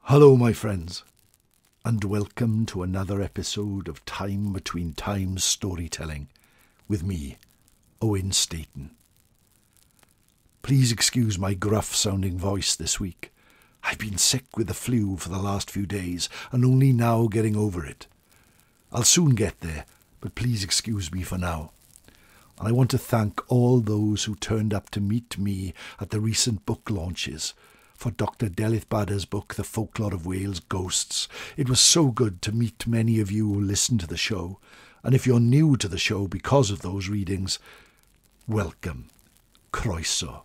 Hello, my friends, and welcome to another episode of Time Between Times storytelling with me, Owen Staton. Please excuse my gruff-sounding voice this week. I've been sick with the flu for the last few days and only now getting over it. I'll soon get there, but please excuse me for now. And I want to thank all those who turned up to meet me at the recent book launches for Dr. Delith Bada's book, The Folklore of Wales Ghosts. It was so good to meet many of you who listen to the show, and if you're new to the show because of those readings, welcome. Croeso.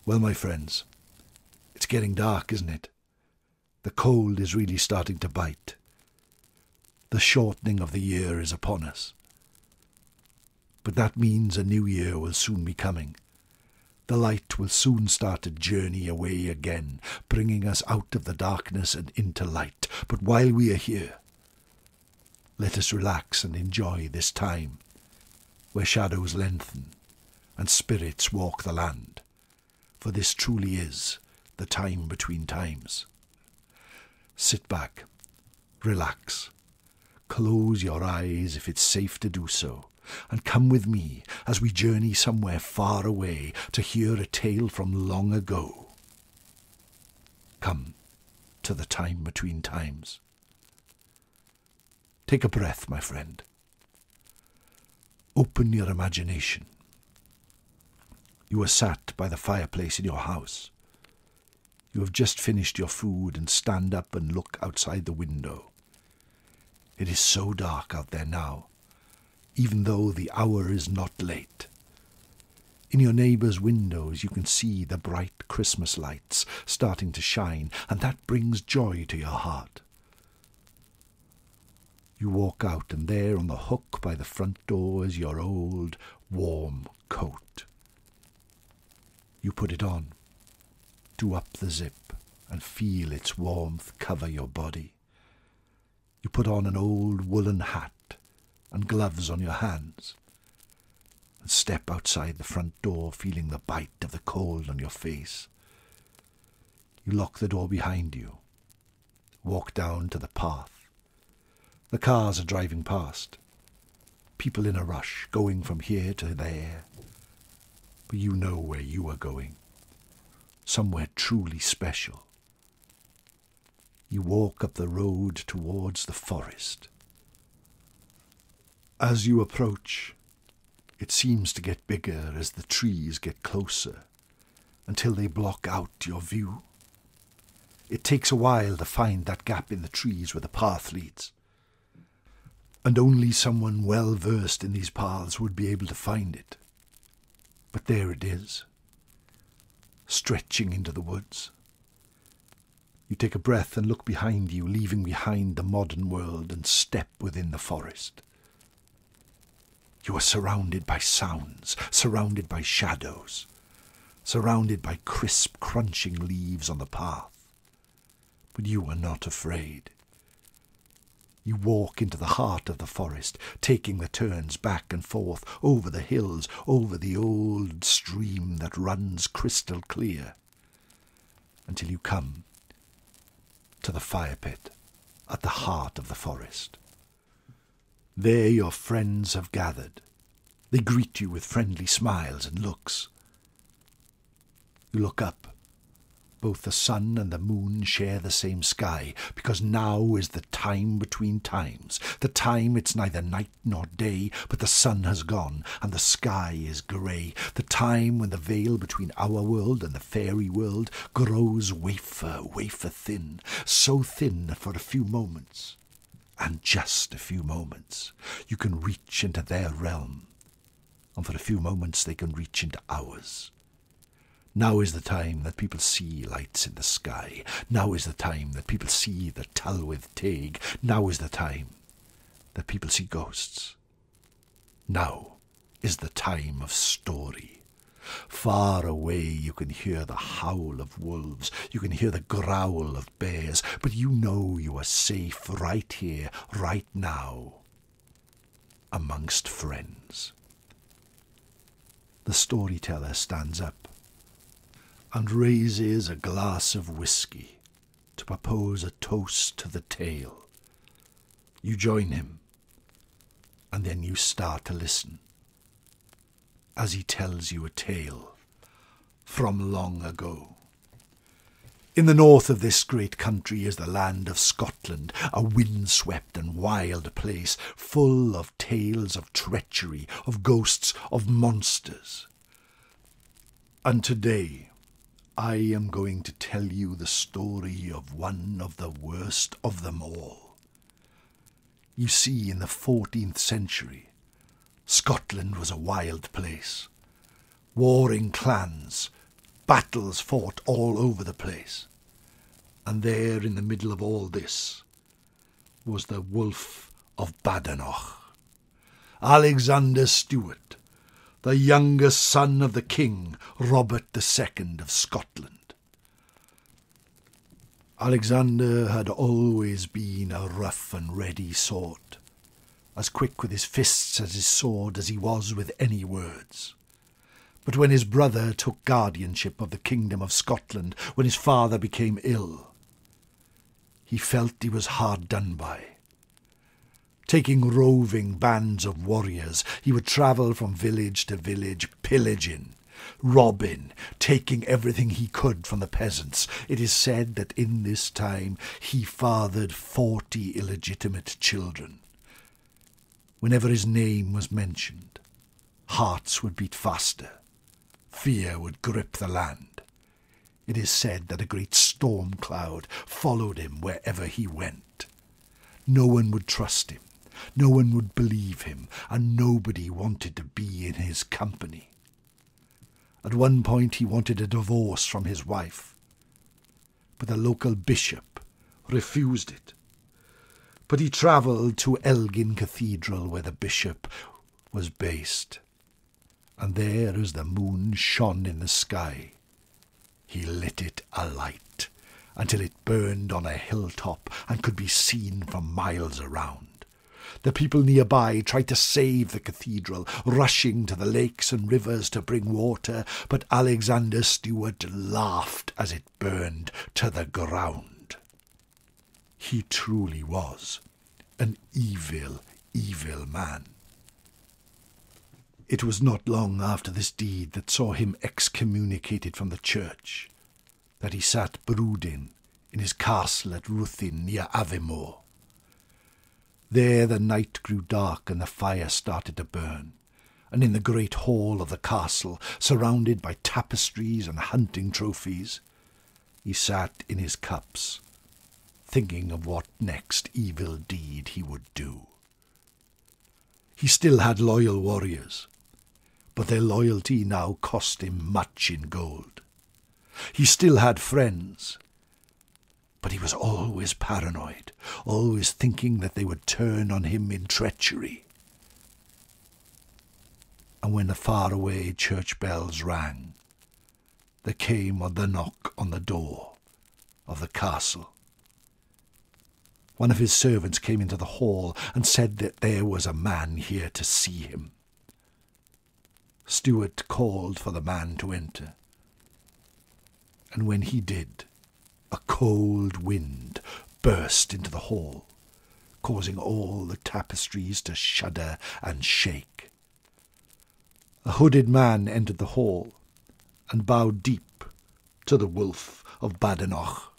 Well, my friends, it's getting dark, isn't it? The cold is really starting to bite. The shortening of the year is upon us. But that means a new year will soon be coming. The light will soon start to journey away again, bringing us out of the darkness and into light. But while we are here, let us relax and enjoy this time where shadows lengthen and spirits walk the land, for this truly is the time between times. Sit back, relax, close your eyes if it's safe to do so, and come with me as we journey somewhere far away to hear a tale from long ago. Come to the time between times. Take a breath, my friend. Open your imagination. You are sat by the fireplace in your house. You have just finished your food and stand up and look outside the window. It is so dark out there now, even though the hour is not late. In your neighbour's windows you can see the bright Christmas lights starting to shine, and that brings joy to your heart. You walk out, and there on the hook by the front door is your old, warm coat. You put it on, do up the zip, and feel its warmth cover your body. You put on an old woolen hat and gloves on your hands, and step outside the front door feeling the bite of the cold on your face. You lock the door behind you, walk down to the path. The cars are driving past, people in a rush, going from here to there. But you know where you are going, somewhere truly special. You walk up the road towards the forest. As you approach, it seems to get bigger as the trees get closer, until they block out your view. It takes a while to find that gap in the trees where the path leads, and only someone well versed in these paths would be able to find it. But there it is, stretching into the woods. You take a breath and look behind you, leaving behind the modern world, and step within the forest. You are surrounded by sounds, surrounded by shadows, surrounded by crisp, crunching leaves on the path. But you are not afraid. You walk into the heart of the forest, taking the turns back and forth, over the hills, over the old stream that runs crystal clear, until you come to the fire pit at the heart of the forest. There your friends have gathered. They greet you with friendly smiles and looks. You look up. Both the sun and the moon share the same sky, because now is the time between times. The time it's neither night nor day, but the sun has gone and the sky is grey. The time when the veil between our world and the fairy world grows wafer thin, so thin that for a few moments, and just a few moments, you can reach into their realm, and for a few moments they can reach into ours. Now is the time that people see lights in the sky. Now is the time that people see the Tylwyth Teg. Now is the time that people see ghosts. Now is the time of story. Far away you can hear the howl of wolves, you can hear the growl of bears, but you know you are safe right here, right now, amongst friends. The storyteller stands up and raises a glass of whiskey to propose a toast to the tale. You join him, and then you start to listen as he tells you a tale from long ago. In the north of this great country is the land of Scotland, a windswept and wild place, full of tales of treachery, of ghosts, of monsters. And today I am going to tell you the story of one of the worst of them all. You see, in the 14th century, Scotland was a wild place. Warring clans, battles fought all over the place. And there in the middle of all this was the Wolf of Badenoch, Alexander Stewart, the youngest son of the King, Robert II of Scotland. Alexander had always been a rough and ready sort, as quick with his fists as his sword as he was with any words. But when his brother took guardianship of the kingdom of Scotland, when his father became ill, he felt he was hard done by. Taking roving bands of warriors, he would travel from village to village, pillaging, robbing, taking everything he could from the peasants. It is said that in this time he fathered 40 illegitimate children. Whenever his name was mentioned, hearts would beat faster. Fear would grip the land. It is said that a great storm cloud followed him wherever he went. No one would trust him, no one would believe him, and nobody wanted to be in his company. At one point he wanted a divorce from his wife, but the local bishop refused it. But he travelled to Elgin Cathedral, where the bishop was based. And there, as the moon shone in the sky, he lit it alight until it burned on a hilltop and could be seen from miles around. The people nearby tried to save the cathedral, rushing to the lakes and rivers to bring water, but Alexander Stewart laughed as it burned to the ground. He truly was an evil, evil man. It was not long after this deed that saw him excommunicated from the church, that he sat brooding in his castle at Ruthin near Aviemore. There the night grew dark and the fire started to burn, and in the great hall of the castle, surrounded by tapestries and hunting trophies, he sat in his cups, thinking of what next evil deed he would do. He still had loyal warriors, but their loyalty now cost him much in gold. He still had friends, but he was always paranoid, always thinking that they would turn on him in treachery. And when the faraway church bells rang, there came the knock on the door of the castle. One of his servants came into the hall and said that there was a man here to see him. Stewart called for the man to enter, and when he did, a cold wind burst into the hall, causing all the tapestries to shudder and shake. A hooded man entered the hall and bowed deep to the Wolf of Badenoch,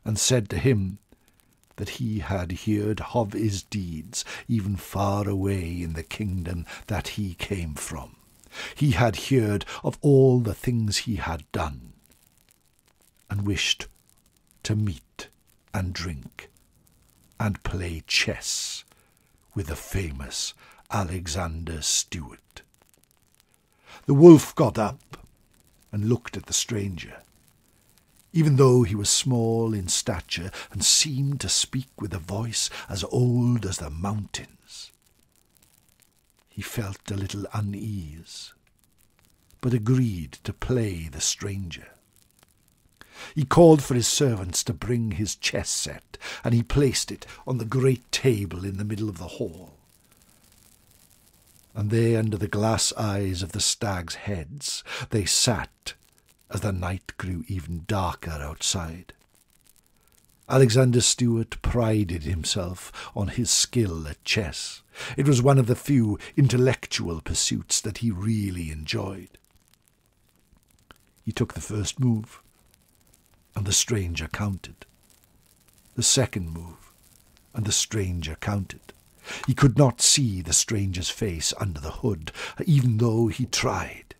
and said to him that he had heard of his deeds even far away in the kingdom that he came from. He had heard of all the things he had done, and wished to meet and drink and play chess with the famous Alexander Stewart. The wolf got up and looked at the stranger, even though he was small in stature and seemed to speak with a voice as old as the mountains. He felt a little unease, but agreed to play the stranger. He called for his servants to bring his chess set, and he placed it on the great table in the middle of the hall. And there, under the glass eyes of the stags' heads, they sat as the night grew even darker outside. Alexander Stewart prided himself on his skill at chess. It was one of the few intellectual pursuits that he really enjoyed. He took the first move, and the stranger counted. The second move, and the stranger counted. He could not see the stranger's face under the hood, even though he tried.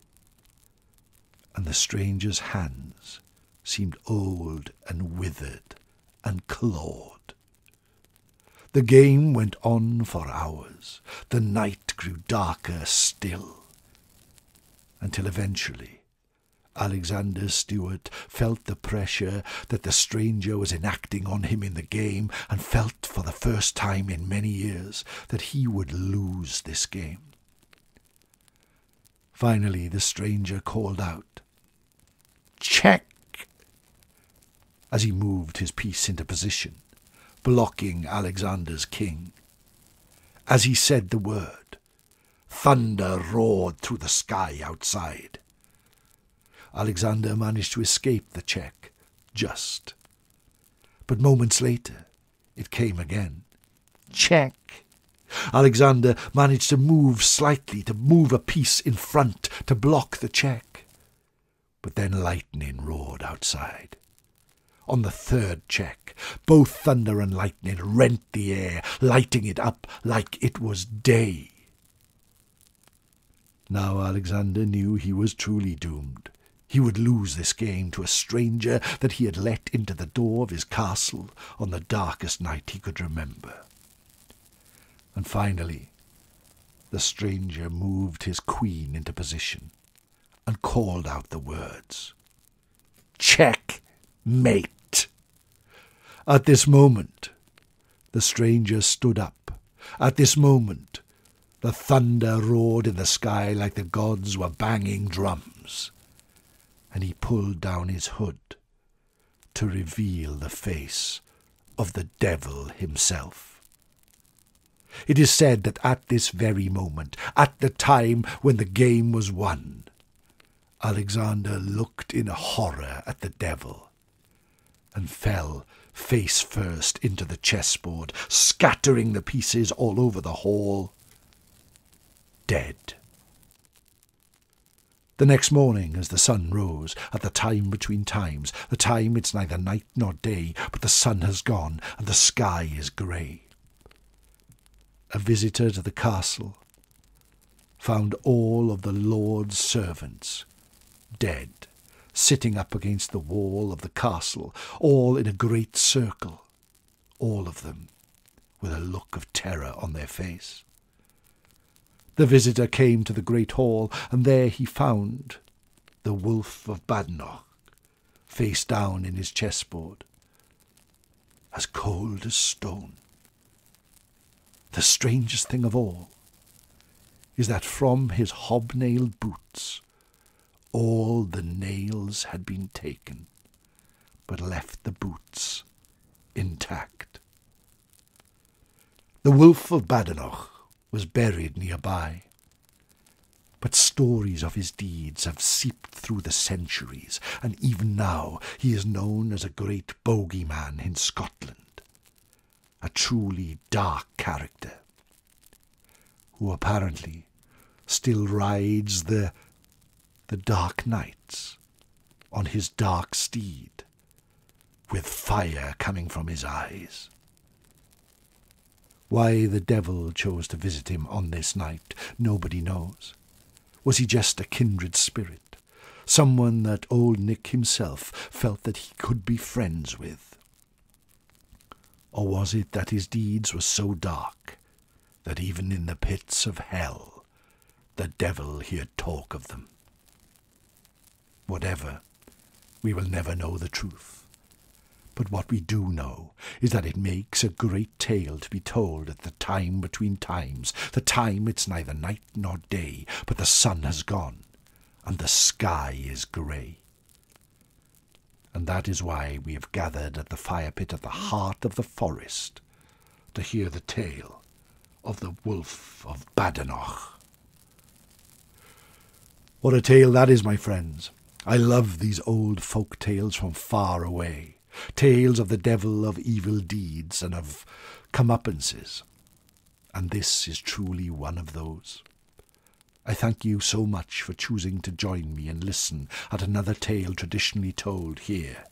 And the stranger's hands seemed old and withered and clawed. The game went on for hours. The night grew darker still, until eventually Alexander Stewart felt the pressure that the stranger was enacting on him in the game, and felt for the first time in many years that he would lose this game. Finally, the stranger called out, "Check!" as he moved his piece into position, blocking Alexander's king. As he said the word, thunder roared through the sky outside. Alexander managed to escape the check, just. But moments later, it came again. Check. Alexander managed to move slightly, to move a piece in front, to block the check. But then lightning roared outside. On the third check, both thunder and lightning rent the air, lighting it up like it was day. Now Alexander knew he was truly doomed. He would lose this game to a stranger that he had let into the door of his castle on the darkest night he could remember. And finally, the stranger moved his queen into position and called out the words, "Checkmate!" At this moment, the stranger stood up. At this moment, the thunder roared in the sky like the gods were banging drums. And he pulled down his hood to reveal the face of the devil himself. It is said that at this very moment, at the time when the game was won, Alexander looked in horror at the devil and fell face first into the chessboard, scattering the pieces all over the hall, dead. The next morning, as the sun rose, at the time between times, the time it's neither night nor day, but the sun has gone, and the sky is grey, a visitor to the castle found all of the lord's servants dead, sitting up against the wall of the castle, all in a great circle, all of them with a look of terror on their face. The visitor came to the great hall, and there he found the wolf of Badenoch, face down in his chessboard, as cold as stone. The strangest thing of all is that from his hobnailed boots all the nails had been taken, but left the boots intact. The wolf of Badenoch was buried nearby, but stories of his deeds have seeped through the centuries, and even now he is known as a great bogeyman in Scotland, a truly dark character, who apparently still rides the dark nights on his dark steed, with fire coming from his eyes. Why the devil chose to visit him on this night, nobody knows. Was he just a kindred spirit, someone that old Nick himself felt that he could be friends with? Or was it that his deeds were so dark that even in the pits of hell the devil heard talk of them? Whatever, we will never know the truth. But what we do know is that it makes a great tale to be told at the time between times, the time it's neither night nor day, but the sun has gone, and the sky is grey. And that is why we have gathered at the fire pit at the heart of the forest to hear the tale of the wolf of Badenoch. What a tale that is, my friends. I love these old folk tales from far away. tales of the devil, of evil deeds, and of comeuppances. And this is truly one of those. I thank you so much for choosing to join me and listen at another tale traditionally told here.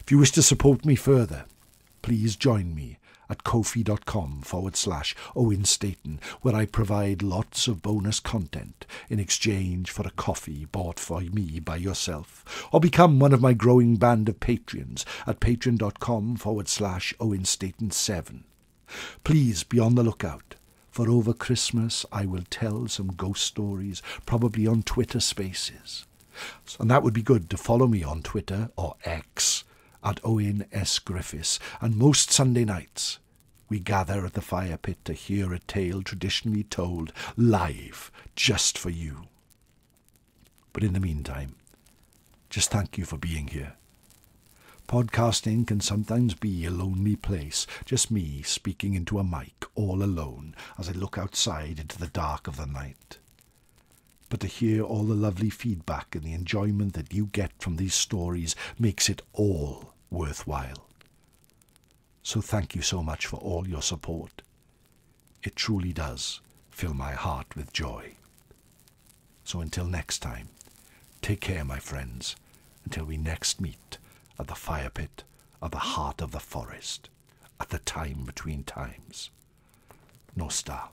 If you wish to support me further, please join me at ko-fi.com/Owenstaton, where I provide lots of bonus content in exchange for a coffee bought for me by yourself, or become one of my growing band of patrons at patreon.com/Owenstaton7. Please be on the lookout, for over Christmas I will tell some ghost stories, probably on Twitter Spaces. And that would be good to follow me on Twitter or X at Owen S. Griffiths, and most Sunday nights we gather at the fire pit to hear a tale traditionally told live just for you. But in the meantime, just thank you for being here. Podcasting can sometimes be a lonely place, just me speaking into a mic all alone as I look outside into the dark of the night. But to hear all the lovely feedback and the enjoyment that you get from these stories makes it all worthwhile. So thank you so much for all your support. It truly does fill my heart with joy. So until next time, take care, my friends, until we next meet at the fire pit of the heart of the forest, at the time between times. Nostar.